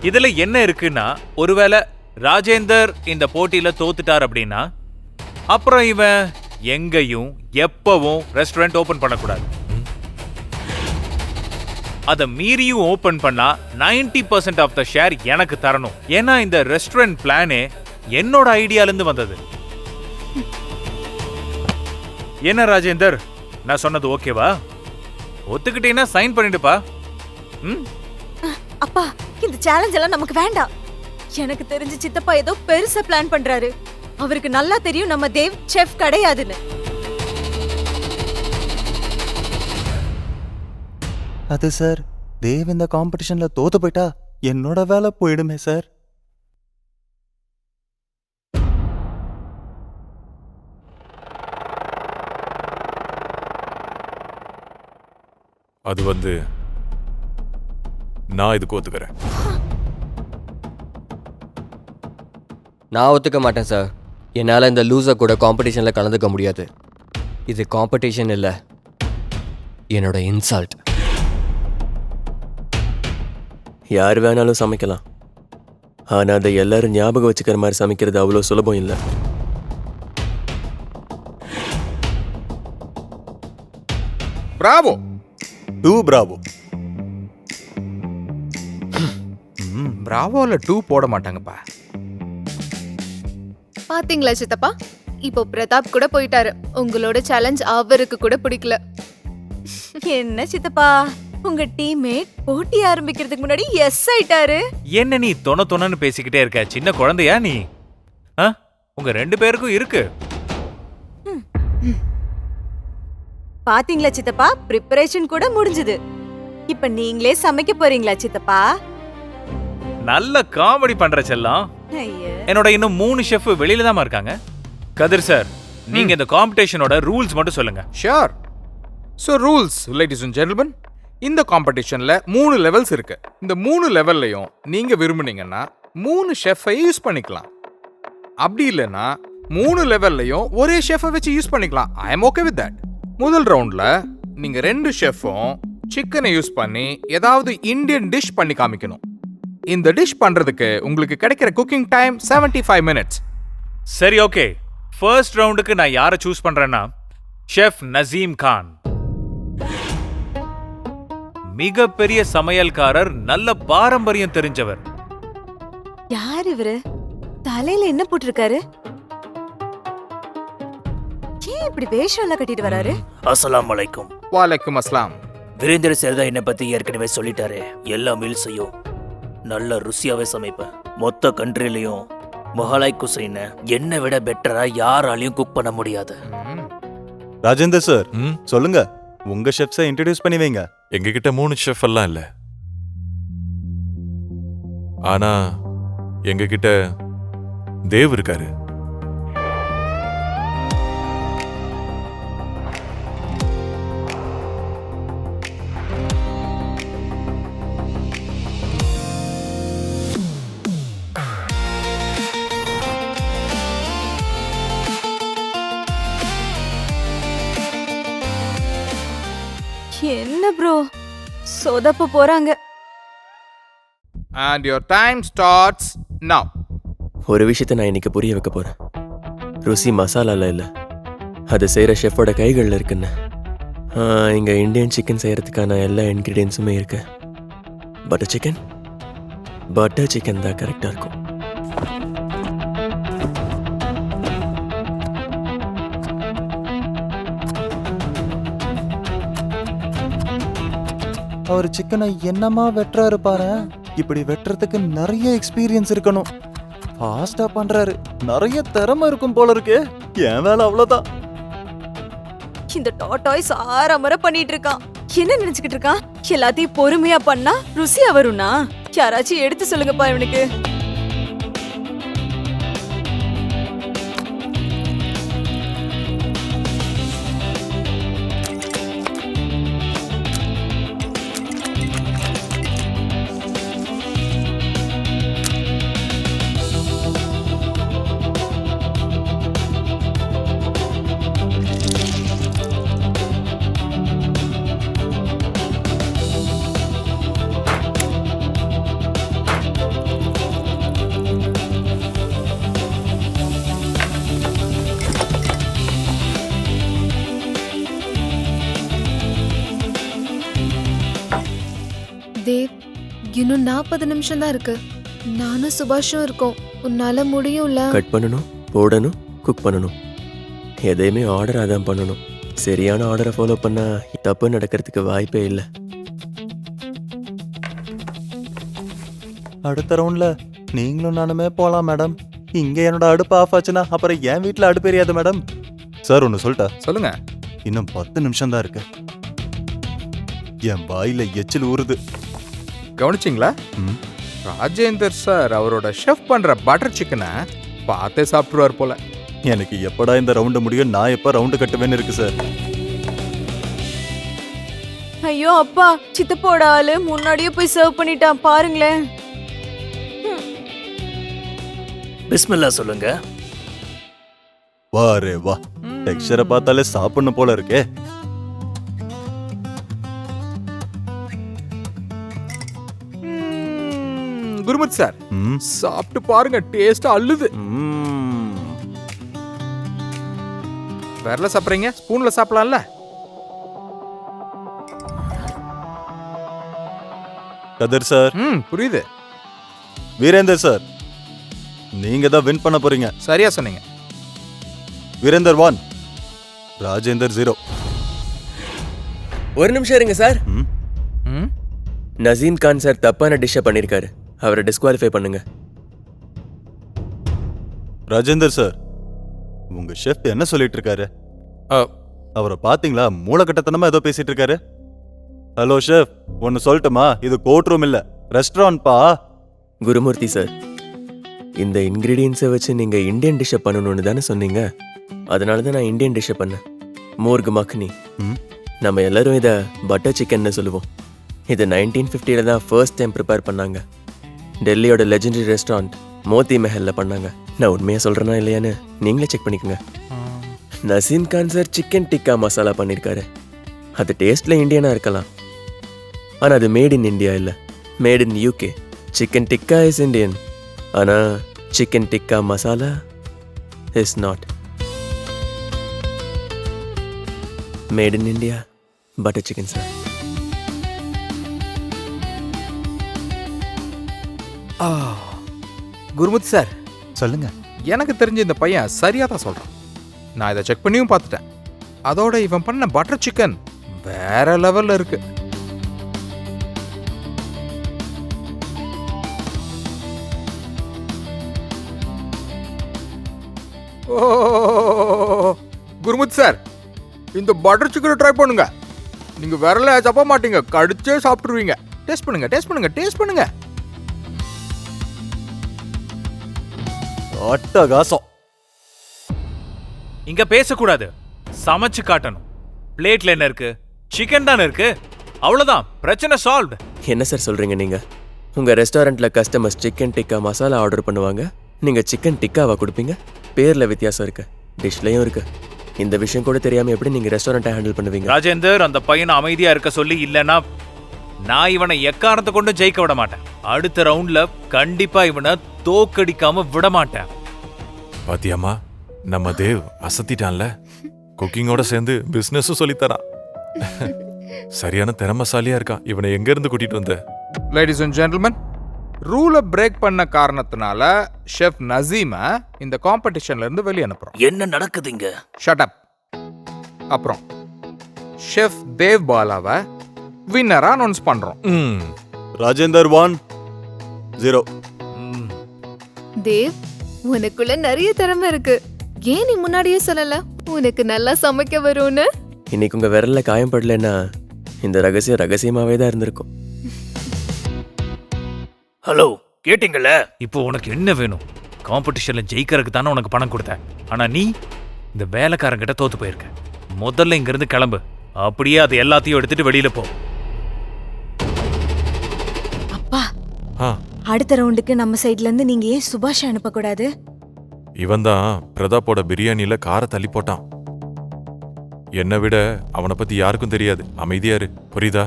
இதுல என்ன இருக்குன்னா, ஒருவேளை ராஜேந்தர் இந்த போட்டியில தோத்துட்டார் அப்படின்னா அப்புறம் இவன் எங்கேயும் எப்பவும் ரெஸ்டாரண்ட் ஓபன் பண்ணக்கூடாது. அதை மீறியும் ஓபன் பண்ணா 90% ஆஃப் த ஷேர் எனக்கு தரணும். ஏன்னா இந்த ரெஸ்டாரண்ட் பிளானே என்னோட ஐடியால இருந்து வந்தது. என்ன ராஜேந்தர், நான் சொன்னது ஓகேவா? ஒத்துக்கிட்டீங்கன்னா சைன் பண்ணிடுப்பா. அப்பா, இந்த சேலஞ்ச் எல்லாம் நமக்கு வேண்டாம். எனக்கு தெரிஞ்சு சித்தப்பா ஏதோ பெருசா பிளான் பண்றாரு. அவருக்கு நல்லா தெரியும் நம்ம தேவ் செஃப் கிடையாதுன்னு. அது சார், தேவ் இந்த காம்படிஷன்ல தோத்து போயிட்டா என்னோட வேலை போயிடுமே சார். அது நான் இதுக்கு ஒத்துக்கிறேன். நான் ஒத்துக்க மாட்டேன் சார். என்னால் இந்த லூசர் கூட காம்படிஷனில் கலந்துக்க முடியாது. இது காம்படிஷன் இல்லை, என்னோட இன்சல்ட். யார் வேணாலும் சமைக்கலாம், ஆனா அதை எல்லாரும் ஞாபகம் வச்சுக்கிற மாதிரி சமைக்கிறது அவ்வளோ சுலபம் இல்லை. பிராவோ. Two Bravo. பிராவோல 2 போட மாட்டாங்கப்பா. பாத்தீங்களா சித்தப்பா, இப்போ பிரதாப் கூட போயிட்டாரு. உங்களோட சேலஞ்ச் அவருக்கு கூட பிடிக்கல. என்ன சித்தப்பா, உங்க டீம்மேட் போட்டி ஆரம்பிக்கிறதுக்கு முன்னாடி எஸ் ஆயிட்டாரு. என்ன நீ தொணன்னு பேசிக்கிட்டே இருக்க? சின்ன குழந்தையா நீ? உங்க 2 பேருக்கும் இருக்கு. பாத்தீங்களா சித்தப்பா, பிரிப்பரேஷன் கூட முடிஞ்சது. இப்ப நீங்களே சமைக்க போறீங்களா சித்தப்பா? நல்ல காமெடி பண்ற செல்லம். என்னோட இன்னும் 3 ஷெஃப் வெளியில தான் இருக்காங்க. கதிர் சார், நீங்க இந்த காம்படிஷனோட ரூல்ஸ் மட்டும் சொல்லுங்க. Sure. So rules, ladies and gentleman, இந்த காம்படிஷன்ல 3 லெவல்ஸ் இருக்கு. இந்த 3 லெவல்லையும் நீங்க விரும்புனீங்கன்னா 3 ஷெஃப்பை யூஸ் பண்ணிக்கலாம். அப்படி இல்லைன்னா 3 லெவல்லையும் ஒரே ஷெஃப்பை வச்சு யூஸ் பண்ணிக்கலாம். I am okay with that. முதல் ரவுண்ட்ல நீங்க 2 ஷெஃப்பும் சிக்கனை யூஸ் பண்ணி ஏதாவது இந்தியன் டிஷ் பண்ணி காமிக்கணும். இந்த டிஷ் பண்றதுக்கு உங்களுக்கு கிடைக்கிற குக்கிங் டைம் 75 மினிட்ஸ். சரி ஓகே, ஃபர்ஸ்ட் ரவுண்டுக்கு நான் யாரை சூஸ் பண்றேன்னா ஷெஃப் நசீம் கான். மிகப்பெரிய சமையல்காரர், நல்ல பாரம்பரியம் தெரிஞ்சவர். யார் இவரு? தலையில என்ன போட்டிருக்காரு? ஏன் இப்படி வேஷம் எல்லாம் கட்டிட்டு வராரு? அஸ்ஸலாமு அலைக்கும். வலைக்கும் அஸ்லாம். வீரேந்திர சேர்தா என்னை பத்தி ஏற்கனவே சொல்லிட்டாரு. எல்லா மீல்ஸையும் நல்ல ருசியாவே சமைப்பேன். மொத்த கண்ட்ரிலையும் மொஹலாய் குசைனை என்னை விட பெட்டரா யாராலையும் குக் பண்ண முடியாது. ராஜேந்தர் சார், சொல்லுங்க, உங்க ஷெஃப்ஸை இன்ட்ரோடியூஸ் பண்ணி வைங்க. எங்ககிட்ட 3 ஷெஃப் எல்லாம் இல்ல, ஆனா எங்ககிட்ட தேவ் இருக்காரு. என்ன ப்ரோ, சொதப்ப போறாங்க. And your time starts now. ஒரு விஷயத்தை நான் இன்னைக்கு புரிய வைக்க போறேன். ருசி மசாலால இல்ல, அது செய்யற ஷெஃபோட கைகள்ல இருக்குன்னு. இங்க இந்தியன் சிக்கன் செய்யறதுக்கான எல்லா இன்கிரீடியன்ஸுமே இருக்கு. பட்டர் சிக்கன் தான் கரெக்டா இருக்கும். அவர் சிக்கனை என்னமா வெட்டுறாரு பாரு. இப்படி வெட்டுறதுக்கு நிறைய எக்ஸ்பீரியன்ஸ் இருக்கணும். ஃபாஸ்டா பண்றாரு. நிறைய திறமை இருக்கும் போல இருக்கு. என் வேலை அவ்வளவுதான். இந்த டாட்டாய்ஸ் ஆரமர பண்ணிட்டு இருக்கான். என்ன நினைச்சுக்கிட்டு இருக்கான்? எல்லாத்தையும் பொறுமையா பண்ணா ருசியா வரும்னா? யாராச்சும் எடுத்து சொல்லுங்கப்பா இவனுக்கு. தேவ், இன்னும் 40 நிமிஷம் தான் இருக்கு. நானும் சுபாஷும் இருக்கோம். உன்னால முடியும்ல? கட் பண்ணணும், போடணும், குக் பண்ணணும். எதையுமே ஆர்டராக தான் பண்ணணும். சரியான ஆர்டரை ஃபாலோ பண்ணா தப்பு நடக்கிறதுக்கு வாய்ப்பே இல்லை. அடுத்த ரவுண்ட்ல நீங்களும் நானுமே போலாம் மேடம். இங்க என்னோட அடுப்பு ஆஃப் ஆச்சுன்னா அப்புறம் என் வீட்டுல அடுப்பு எரியாது மேடம். சார் ஒன்னு சொல்லிட்டா? சொல்லுங்க. இன்னும் 10 நிமிஷம் தான் இருக்கு. என் வாயில எச்சில் ஊறுது. கவனிச்சிங்களா? ராஜேந்தர் சார் அவரோட ஷெஃப் பண்ற பட்டர் சிக்கனை பார்த்தே சாப்பிடுவார் போல. எனக்கு எப்படா இந்த ரவுண்டு முடியும், நான் எப்ப ரவுண்டு கட்டுவேன்னு இருக்கு சார். ஐயோ அப்பா, சித்தப்போட ஆளு முன்னாடியே போய் சர்வ் பண்ணிட்டான் பாருங்களேன். பிஸ்மில்லா சொல்லுங்க. வா ரே வா, டெக்ஸ்சரை பார்த்தாலே சாப்பிடணும் போல இருக்கே. குருமத் சார் சாப்பிட்டு பாருங்க, டேஸ்ட் அள்ளுது. விரல சாப்பிடுறீங்க, ஸ்பூன்ல சாப்பிடலாம்ல. கதிர் சார். புரியுது. வீரேந்தர் சார், நீங்க தான் வின் பண்ண போறீங்க. சரியா சொன்னீங்க. வீரேந்தர் 1, ராஜேந்தர் 0. ஒரு நிமிஷம் இருங்க சார். நசீம் கான் சார் தப்பான டிஷ்ஷை பண்ணிருக்காரு. அவரை டிஸ்குவாலிஃபை பண்ணுங்க. ராஜேந்தர் சார், உங்க ஷெஃப் என்ன சொல்லிட்டு இருக்காரு? அவரை பாத்தீங்களா? மூலக்கட்டத்தனமா ஏதோ பேசிட்டு இருக்காரு. ஹலோ ஷெஃப், ஒன்னு சொல்லட்டுமா? இது கோர்ட் ரூம் இல்ல, ரெஸ்டாரண்ட் பா. குருமூர்த்தி சார், இந்த இன்கிரீடியன்ஸை வச்சு நீங்க இந்தியன் டிஷ்ஷை பண்ணணும்னு தானே சொன்னீங்க. அதனால தான் நான் இந்தியன் டிஷ்ஷை பண்ணேன். மூர்க் மக்னி. நம்ம எல்லாரும் இதை பட்டர் சிக்கன்னு சொல்லுவோம். இது 1950 தான் ஃபர்ஸ்ட் டைம் ப்ரிப்பேர் பண்ணாங்க. டெல்லியோட லெஜெண்டரி ரெஸ்டாரண்ட் மோத்தி மெஹல்ல பண்ணாங்க. நான் உண்மையாக சொல்கிறேன்னா இல்லையான்னு நீங்களே செக் பண்ணிக்கோங்க. நசீம் கான் சார் சிக்கன் டிக்கா மசாலா பண்ணியிருக்காரு. அது டேஸ்ட்டில் இந்தியனாக இருக்கலாம், ஆனால் அது மேட் இன் இந்தியா இல்லை, made in UK. Chicken tikka is Indian, ஆனால் chicken tikka masala is not. Made in India butter chicken sir. Gurumurthy sir சொல்லுங்க. எனக்கு தெரிஞ்ச இந்த பையன் சரியா தான் சொல்றான். நான் இதை செக் பண்ணியும் பார்த்துட்டேன். அதோட இவன் பண்ண பட்டர் சிக்கன் வேற லெவல்ல இருக்கு. குருமூர்த்தி சார், இந்த பட்டர் சிக்கனை ட்ரை பண்ணுங்க. நீங்க விரல சப்ப மாட்டீங்க, கடிச்சே சாப்பிட்டுருவீங்க. டேஸ்ட் பண்ணுங்க, டேஸ்ட் பண்ணுங்க, டேஸ்ட் பண்ணுங்க. அட்டகாசம். இங்க பேசக்கூடாது, சமைச்சு காட்டணும். பிளேட்ல என்ன இருக்கு? சிக்கன் தானே இருக்கு. அவ்வளவுதான், பிரச்சனை சால்வ். என்ன சார் சொல்றீங்க நீங்க? உங்க ரெஸ்டாரண்ட்ல customers chicken tikka masala order பண்ணுவாங்க, நீங்க சிக்கன் டிக்காவா கொடுப்பீங்க? பேர்ல வித்தியாசம் இருக்கு, டிஷ்லயும் இருக்கு. இந்த விஷயம் கூட தெரியாம எப்படி நீங்க ரெஸ்டாரண்ட்டை ஹேண்டில் பண்ணுவீங்க? ராஜேந்தர், அந்த பையனை அமைதியா இருக்க சொல்லி, இல்லனா நான் இவனை எக்காரணத்தை கொண்டு ஜெயிக்க விட மாட்டேன். அடுத்த ரவுண்ட்ல கண்டிப்பா இவனை தோக்கடிக்காம விட மாட்டேன். பாத்தியாமா, நம்ம தேவ் அசத்திட்டான்ல. குக்கிங்கோட சேர்ந்து பிசினஸும் சொல்லித்தரான். சரியான திறமசாலியா இருக்கான். இவனை எங்க இருந்து கூட்டிட்டு வந்த? லேடிஸ் அண்ட் ஜென்டில்மேன், ரூலை பிரேக் பண்ண காரணத்தினால ஷெஃப் நசீமை இந்த காம்படிஷன்ல இருந்து வெளியே அனுப்புறோம். என்ன நடக்குதுங்க? Shut up. அப்புறம் ஷெஃப் தேவ் பாலாவை வின்னரா அனௌன்ஸ் பண்றோம். ராஜேந்தர் 1, 0. தேவ், உனக்குள்ள நிறைய திறமை இருக்கு. ஏன் நீ முன்னாடியே சொல்லல உனக்கு நல்லா சமைக்க வரும்னு? இன்னைக்கு உங்க விரல்ல காயம் படலன்னா இந்த ரகசியம் ரகசியமாவே தான் இருந்திருக்கும். ஹலோ, கேட்டிங்கல்ல? இப்போ உனக்கு என்ன வேணும்? காம்படிஷன்ல ஜெயிக்கிறதுக்கு தானே உனக்கு பணம் கொடுத்தேன். ஆனா நீ இந்த வேலைக்காரங்கிட்ட தோத்து போயிருக்க. முதல்ல இங்க இருந்து கிளம்பு. அப்படியே அது எல்லாத்தையும் எடுத்துட்டு வெளியில போ. அப்பா, அடுத்த ரவுண்டுக்கு நம்ம சைடுல இருந்து நீங்க ஏன் சுபாஷ் அனுப்ப கூடாது? இவன் தான் பிரதாப்போட பிரியாணியில காரை தள்ளி போட்டான். என்னை விட அவனை பத்தி யாருக்கும் தெரியாது. அமைதியா இரு, புரியுதா?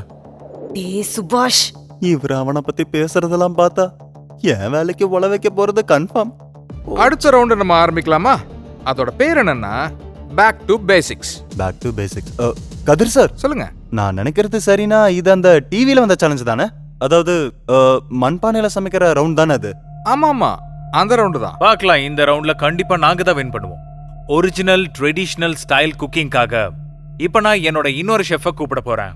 டேய் சுபாஷ், இவர் அவனை பத்தி பேசுறதெல்லாம் பார்த்தா என் வேலைக்கு உழ வைக்க போறது கன்ஃபார்ம். அடுத்த ரவுண்டு நம்ம ஆரம்பிக்கலாமா? அதோட பேர் என்னன்னா back to basics. Back to basics. Kathir sir சொல்லுங்க. நான் நினைக்கிறது சரினா இது அந்த டிவில வந்த சேலஞ்ச் தானே? அதாவது மண்பானையில சமைக்கிற ரவுண்ட் தானே அது? ஆமா, அந்த ரவுண்டு தான். பார்க்கலாம். இந்த ரவுண்ட்ல கண்டிப்பா நாங்க தான் வின் பண்ணுவோம். ஒரிஜினல் ட்ரெடிஷனல் ஸ்டைல் குக்கிங்காக இப்ப நான் என்னோட இன்னொரு ஷெஃபை கூப்பிட போறேன்.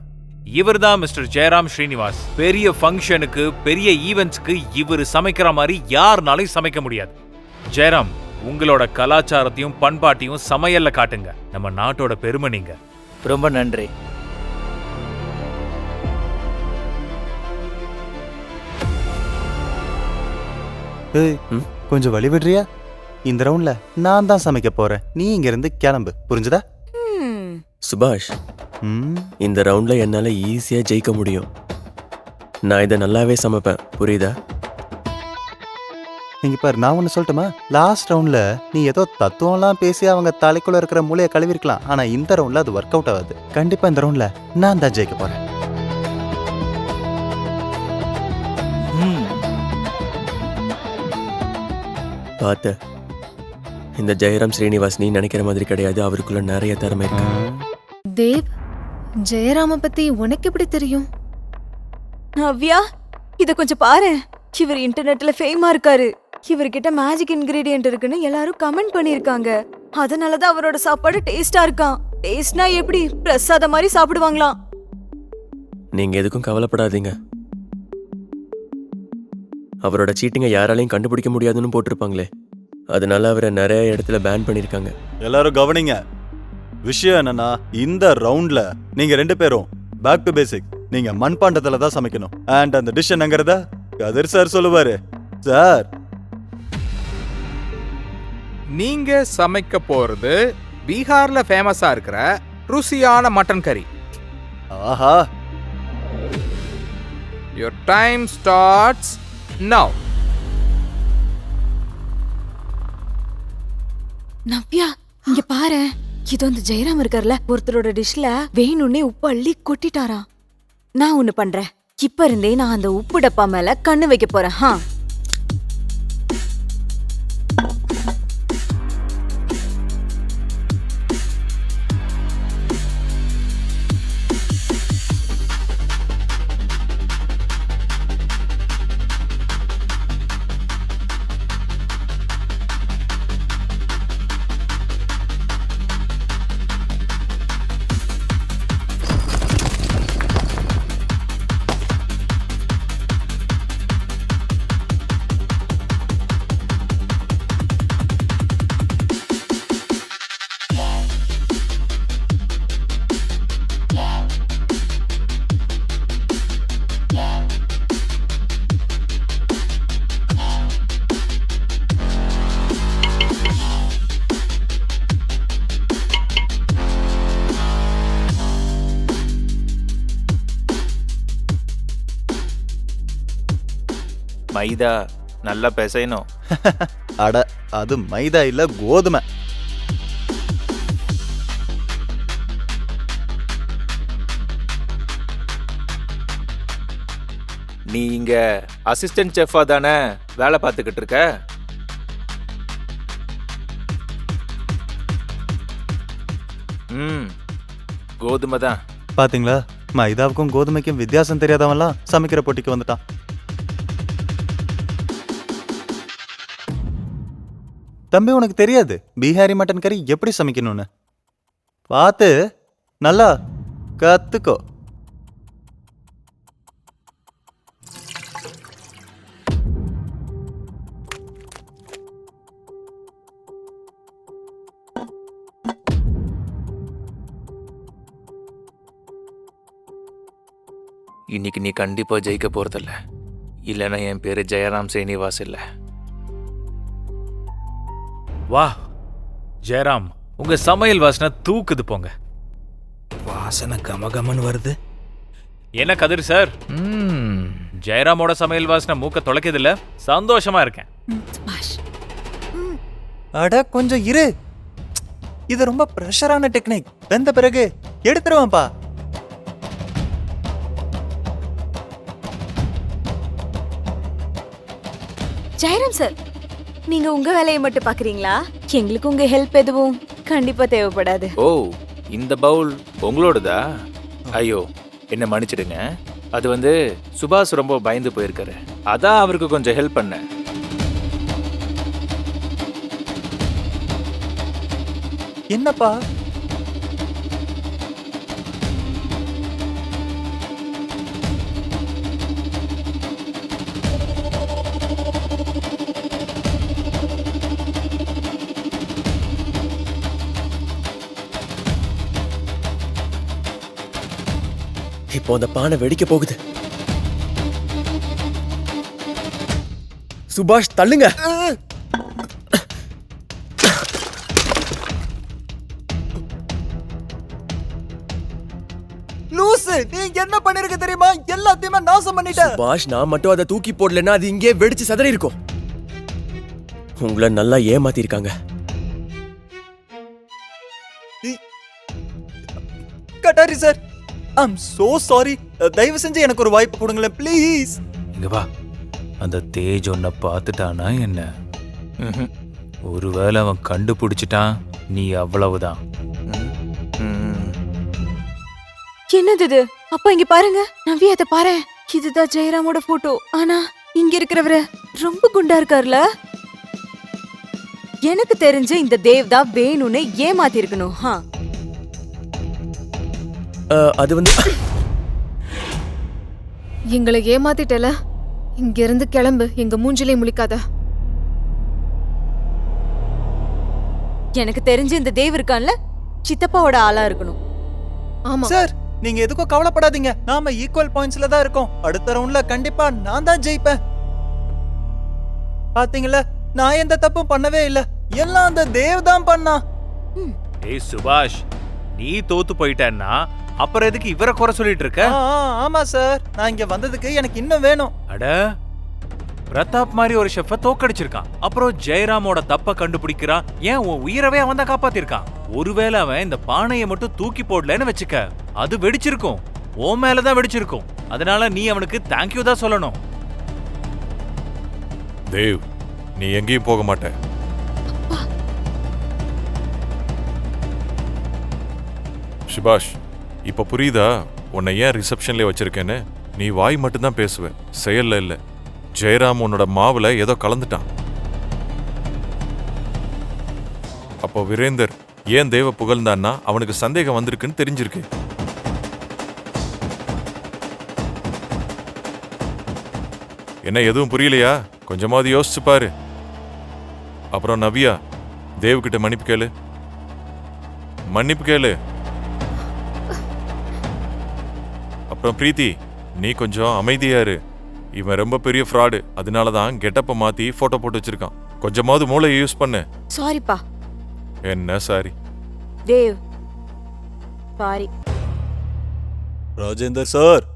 இவர் தான் மிஸ்டர் ஜெயராம் ஸ்ரீனிவாஸ். பெரிய ஃபங்க்ஷனுக்கு, பெரிய ஈவெண்ட்ஸ்க்கு இவர் சமைக்கிற மாதிரி யாருனாலும் சமைக்க முடியாது. ஜெயராம், உங்களோட கலாச்சாரத்தையும் பண்பாட்டையும் சமையல்ல காட்டுங்க. நம்ம நாட்டோட பெருமை நீங்க. ரொம்ப நன்றி. கொஞ்சம் வழி விடுறியா? இந்த ரவுண்ட்ல நான் தான் சமைக்க போறேன். நீ இங்க இருந்து கிளம்பு, புரிஞ்சுதா? சுபாஷ், இந்த ரவுண்ட்ல என்னால ஈஸியா ஜெயிக்க முடியும். நான் இதை நல்லாவே சமைப்பேன், புரியுதா? இங்க பாரு, நான் ஒன்னு சொல்லட்டுமா? லாஸ்ட் ரவுண்ட்ல நீ ஏதோ தத்துவம்லாம் பேசி அவங்க தலைக்குள்ள இருக்கிற மூளையை கழுவிருக்கலாம். ஆனா இந்த ரவுண்ட்ல அது ஒர்க் அவுட் ஆகாது. கண்டிப்பா இந்த ரவுண்ட்ல நான் தான் ஜெயிக்க போறேன். பார்த்த இந்த ஜெயராம் ஸ்ரீனிவாஸ் நீ நினைக்கிற மாதிரி கிடையாது. அவருக்குள்ள நிறைய திறமை இருக்கு. தேவ், ஜெயராம பத்தி உனக்கு எப்படி தெரியும்? நவ்யா, இத கொஞ்சம் பாரு. இவர் இன்டர்நெட்ல ஃபேமா இருக்காரு. இவர்கிட்ட மேஜிக் இன்கிரீடியன்ட் இருக்குன்னு எல்லாரும் கமெண்ட் பண்ணிருக்காங்க. அதனாலதான் அவரோட சாப்பாடு டேஸ்டா இருக்கான். டேஸ்ட்னா எப்படி? பிரசாத மாதிரி சாப்பிடுவாங்களாம். நீங்க எதுக்கும் கவலைப்படாதீங்க. அவரோட சீட்டிங்க யாராலையும் கண்டுபிடிக்க முடியாதுன்னு போட்டிருப்பாங்களே, அதனால அவரை நிறைய இடத்துல பேன் பண்ணிருக்காங்க. எல்லாரும் கவனிங்க. விஷயம் என்னன்னா, இந்த ரவுண்ட்ல நீங்க 2 பேரும் பேக் டு பேசிக். நீங்க மண்பாண்டத்துல தான் சமைக்கணும். அண்ட் அந்த டிஷ் என்னங்கறத கதிர் சார் சொல்லுவாரு. சார், நீங்க சமைக்க போறது பீகார்ல ஃபேமஸா இருக்கிற ருசியான மட்டன் கறி. ஆஹா. Your time starts now. Navya, இங்க பாரு. இது அந்த ஜெயராம் இருக்கார்ல, ஒருத்தரோட டிஷ்ல வேணும்னே உப்பு அள்ளி கொட்டிட்டாராம். நான் ஒண்ணு பண்றேன். இப்ப இருந்தே நான் அந்த உப்பு டப்பா மேல கண்ணு வைக்க போறேன். மைதா நல்லா பிசையணும். அட, அது மைதா இல்ல, கோதுமை. நீ இங்க அசிஸ்டன்ட் செஃபா தானே வேலை பார்த்துக்கிட்டு இருக்க? கோதுமை தான். பாத்தீங்களா, மைதாவுக்கும் கோதுமைக்கும் வித்தியாசம் தெரியாதவன்லாம் சமைக்கிற போட்டிக்கு வந்துட்டான். தம்பி, உனக்கு தெரியாது பீகாரி மட்டன் கறி எப்படி சமைக்கணும்னு? பார்த்து நல்லா கத்துக்கோ. இன்னைக்கு நீ கண்டிப்பா ஜெயிக்க போறதில்ல. இல்லைன்னா என் பேரு ஜெயராம் ஸ்ரீனிவாஸ் இல்ல. வா ஜெயராம், உங்க சமையல் வாசனை தூக்குது போங்க. வாசனை கமகமன்னு வருது. என்ன கதிர் சார், ஜெயராமோட சமையல் வாசனை மூக்க தொலைக்குது இல்ல? சந்தோஷமா இருக்கேன். அட கொஞ்சம் இரு, இது ரொம்ப பிரஷரான டெக்னிக். வெந்த பிறகு எடுத்துருவான்ப்பா. ஜெயராம் சார், நீங்க உங்க வேலையை மட்டும் பாக்குறீங்களா? எங்களுக்கு உங்க ஹெல்ப் எதுவும் கண்டிப்பா தேவைப்படாது. ஓ, இந்த பவுல் உங்களோடதா? ஐயோ, என்ன மன்னிச்சிடுங்க. அது சுபாஷ் ரொம்ப பயந்து போயிருக்காரு, அதான் அவருக்கு கொஞ்சம் ஹெல்ப் பண்ண. என்னப்பா? இப்போ அந்த பானை வெடிக்க போகுது. சுபாஷ் தள்ளுங்க. லூசு, நீ என்ன பண்ணிருக்க தெரியுமா? எல்லாத்தையுமே நாசம் பண்ணிட்ட. சுபாஷ், நான் மட்டும் அதை தூக்கி போடலன்னா அது இங்கே வெடிச்சு சதறி இருக்கும். உங்களை நல்லா ஏமாத்திருக்காங்க. கட்டாரி சார், ஐம் சோ சாரி. தயவு செஞ்சு எனக்கு ஒரு வாய்ப்பு கொடுங்களேன் ப்ளீஸ். இங்க வா. அந்த தேஜ் ஒன்ன பார்த்துட்டானா என்ன? ஒருவேளை அவன் கண்டுபிடிச்சிட்டான், நீ அவ்வளவுதான். என்னது இது? அப்பா இங்க பாருங்க, நவ்யா அதை பாரு. இதுதான் ஜெயராமோட போட்டோ. ஆனா இங்க இருக்கிறவரு ரொம்ப குண்டா இருக்காருல. எனக்கு தெரிஞ்சு இந்த தேவ் தான் வேணும்னு ஏமாத்தி இருக்கணும். அது எங்களை ஏமாத்திட்டல. இங்க இருந்து கிளம்பு, எங்க மூஞ்சிலே முழிக்காத. எனக்கு தெரிஞ்சு இந்த தேவ் இருக்கான்ல, சித்தப்பாவோட ஆளா இருக்கணும். ஆமா சார், நீங்க எதுக்கும் கவலைப்படாதீங்க. நாம ஈக்குவல் பாயிண்ட்ஸ்ல தான் இருக்கோம். அடுத்த ரவுண்ட்ல கண்டிப்பா நான் தான் ஜெயிப்பேன். பாத்தீங்களா, நான் எந்த தப்பும் பண்ணவே இல்ல. எல்லாம் அந்த தேவ் தான் பண்ணா. ஏய் சுபாஷ், நீ தோத்து போயிட்டேன்னா அப்புறம் எதுக்கு இவரை குறை சொல்லிட்டு இருக்க? ஆமா சார், நான் இங்க வந்ததுக்கு எனக்கு இன்னும் வேணும். அட, பிரதாப் மாதிரி ஒரு ஷெஃப தோக்கடிச்சிருக்கான், அப்புறம் ஜெயராமோட தப்ப கண்டுபிடிக்கிறான். ஏன் உன் உயிரவே அவன் தான் காப்பாத்திருக்கான். ஒருவேளை அவன் இந்த பானையை மட்டும் தூக்கி போடலன்னு வச்சுக்க, அது வெடிச்சிருக்கும், உன் மேலதான் வெடிச்சிருக்கும். அதனால நீ அவனுக்கு தேங்க்யூ தான் சொல்லணும். தேவ், நீ எங்கேயும் போக மாட்ட. சுபாஷ், இப்ப புரியுதா உன்னை ஏன் ரிசப்ஷன்ல வச்சிருக்கேன்னு? நீ வாய் மட்டும்தான் பேசுவ, செயல்ல இல்ல. ஜெயராம் உன்னோட மாவுல ஏதோ கலந்துட்டான். அப்போ வீரேந்தர் ஏன் தேவ புகழ்ந்தான்னா அவனுக்கு சந்தேகம் வந்திருக்குன்னு தெரிஞ்சிருக்கு. என்ன எதுவும் புரியலையா? கொஞ்சமாவது யோசிச்சு பாரு. அப்புறம் நவ்யா, தேவ் கிட்ட மன்னிப்பு கேளு. மன்னிப்பு கேளு. அப்புறம் பிரீத்தி, நீ கொஞ்சம் அமைதியா இரு. இவன் ரொம்ப பெரிய ஃப்ராடு, அதனாலதான் கெட்டப்ப மாத்தி போட்டோ போட்டு வச்சிருக்கான். கொஞ்சமாவது மூளையை யூஸ் பண்ணு. சாரிப்பா. என்ன sorry? Dev sorry. Rajendar sir,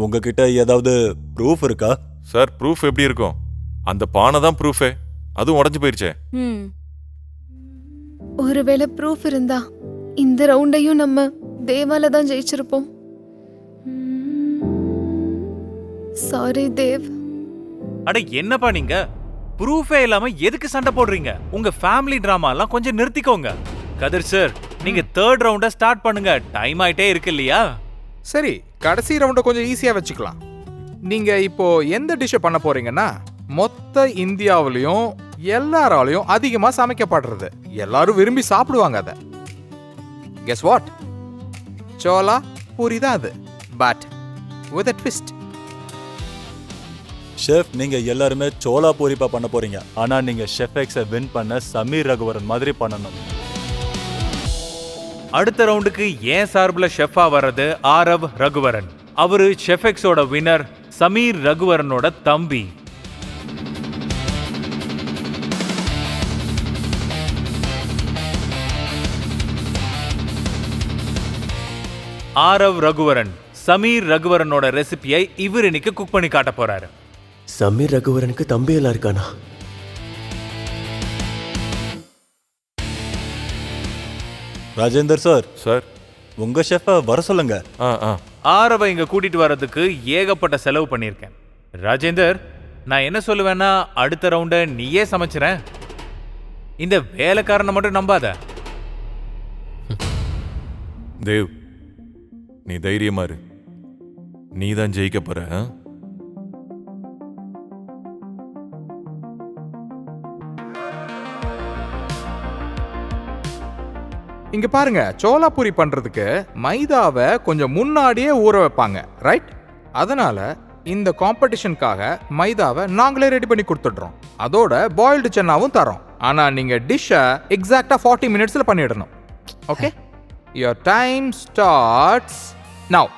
உங்ககிட்ட ஏதாவது ப்ரூஃப் இருக்கா? சார், ப்ரூஃப் எப்படி இருக்கும்? அந்த பானை தான் ப்ரூஃபே, அதுவும் உடஞ்சு போயிருச்சே. ஒருவேளை ப்ரூஃப் இருந்தா இந்த ரவுண்டையும் நம்ம தேவால தான் ஜெயிச்சிருப்போம். சாரி தேவ். அட என்னப்பா நீங்க, ப்ரூஃபே இல்லாம எதுக்கு சண்டை போடுறீங்க? உங்க ஃபேமிலி டிராமா எல்லாம் கொஞ்சம் நிறுத்திக்கோங்க. கதிர் சார், நீங்க தேர்ட் ரவுண்ட ஸ்டார்ட் பண்ணுங்க. டைம் ஆயிட்டே இருக்கு இல்லையா? சரி, கடைசி ரவுண்ட கொஞ்சம் ஈஸியா வச்சுக்கலாம். நீங்க இப்போ எந்த டிஷ் பண்ண போறீங்கன்னா, மொத்த இந்தியாவிலையும் எல்லாராலையும் அதிகமா சமைக்கப்படுறது, எல்லாரும் விரும்பி சாப்பிடுவாங்க அத. Guess what? சோலா பூரி தான் அது, but with a twist. Chef, நீங்க எல்லாருமே சோலா பூரிப்பா பண்ண போறீங்க. ஆனா நீங்க ஷெஃப் எக்ஸை வின் பண்ண சமீர் ரகுவரன் மாதிரி பண்ணணும். அடுத்த ரவுண்டுக்கு ஏன் சார்பில் ஷெஃபா வர்றது ஆரவ் ரகுவரன். அவரு ஷெஃபெக்ஸோட வின்னர் சமீர் ரகுவரனோட தம்பி. ஆரவ் ரகுவரன் சமீர் ரகுவரனோட ரெசிபியை இவர் இன்னைக்கு குக் பண்ணி காட்ட போறாரு. சமீர் ரகுவரனுக்கு தம்பி எல்லாம் இருக்கானா? ராஜேந்தர் சார் உங்க ஷெஃபை வர சொல்லுங்க. ஆரவை இங்க கூட்டிட்டு வர்றதுக்கு ஏகப்பட்ட செலவு பண்ணியிருக்கேன். ராஜேந்தர், நான் என்ன சொல்லுவேன்னா அடுத்த ரவுண்ட நீயே சமைச்சிறேன். இந்த வேலைக்காரனை மட்டும் நம்பாத. தேவ், நீ தைரியமா இரு. நீ தான் ஜெயிக்க போற. இங்க பாருங்க, சோலாபூரி பண்றதுக்கு மைதாவை கொஞ்சம் முன்னாடியே ஊற வைப்பாங்க, ரைட்? அதனால இந்த காம்படிஷனுக்காக மைதாவை நாங்களே ரெடி பண்ணி கொடுத்துடுறோம். அதோட பாயில்டு சென்னாவும் தரோம். ஆனா நீங்க டிஷ்ஷை எக்ஸாக்டா 40 மினிட்ஸ்ல பண்ணிடணும். Okay, your time starts now.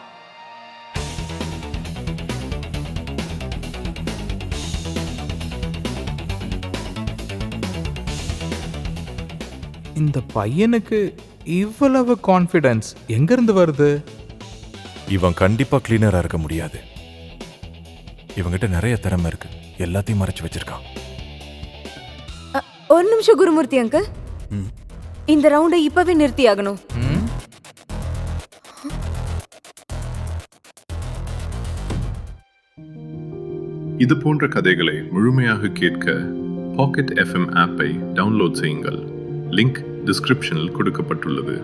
இந்த பையனுக்கு இவ்வளவு கான்ஃபிடன்ஸ் எங்க இருந்து வருது? இவன் கண்டிப்பா கிளீனரா இருக்க முடியாது. இவங்கிட்ட நிறைய திறமை இருக்கு, எல்லாத்தையும் மறைச்சு வச்சிருக்கான். ஒரு நிமிஷம் குருமூர்த்தி அங்கிள், இந்த ரவுண்டை இப்பவே நிறுத்தி ஆகணும். இது போன்ற கதைகளை முழுமையாக கேட்க பாக்கெட் FM ஆப்பை டவுன்லோட் செய்யுங்கள். லிங்க் டிஸ்கிரிப்ஷனில் கொடுக்கப்பட்டுள்ளது.